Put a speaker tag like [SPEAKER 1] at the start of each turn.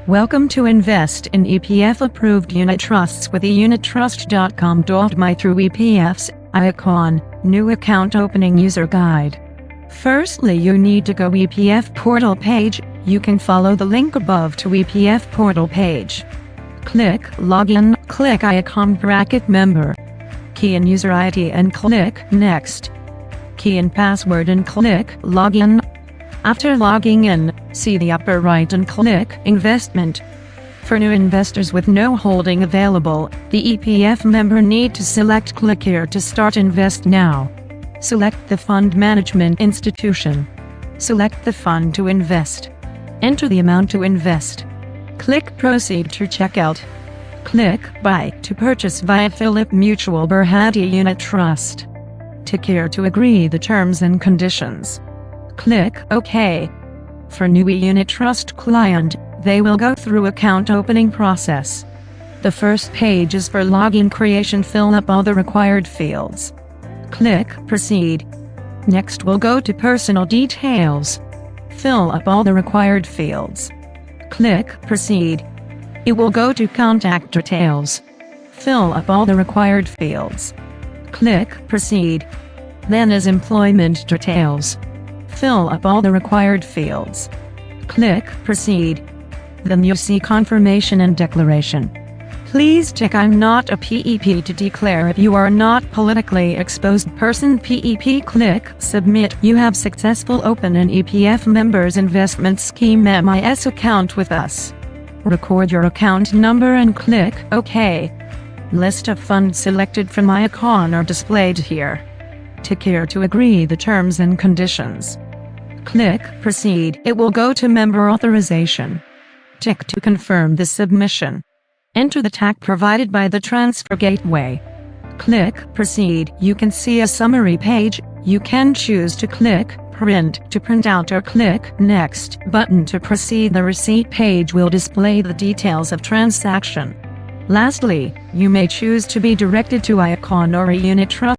[SPEAKER 1] Welcome to invest in EPF-approved unit trusts with eunitrust.com.my through EPF's Icon New Account Opening User Guide. Firstly, you need to go EPF portal page. You can follow the link above to EPF portal page. Click Login, click Icon bracket Member. Key in user ID and click Next. Key in password and click Login. After logging in, see the upper right and click Investment. For new investors with no holding available, the EPF member need to select Click here to start Invest Now. Select the fund management institution. Select the fund to invest. Enter the amount to invest. Click Proceed to checkout. Click Buy to purchase via Phillip Mutual Berhadi Unit Trust. Tick here to agree the terms and conditions. Click OK. For new unit trust client, they will go through account opening process. The first page is for login creation. Fill up all the required fields. Click Proceed. Next we'll go to personal details. Fill up all the required fields. Click Proceed. It will go to contact details. Fill up all the required fields. Click Proceed. Then is employment details. Fill up all the required fields. Click Proceed. Then you see confirmation and declaration. Please check I'm not a PEP to declare if you are not politically exposed person. PEP. Click Submit. You have successful open an EPF members investment scheme MIS account with us. Record your account number and click OK. List of funds selected from Icon are displayed here. Tick here to agree the terms and conditions. Click Proceed. It will go to member authorization. Tick to confirm the submission. Enter the tag provided by the transfer gateway. Click Proceed. You can see a summary page. You can choose to click Print to print out or click Next button to proceed. The receipt page will display the details of transaction. Lastly, you may choose to be directed to Icon or a unit trust.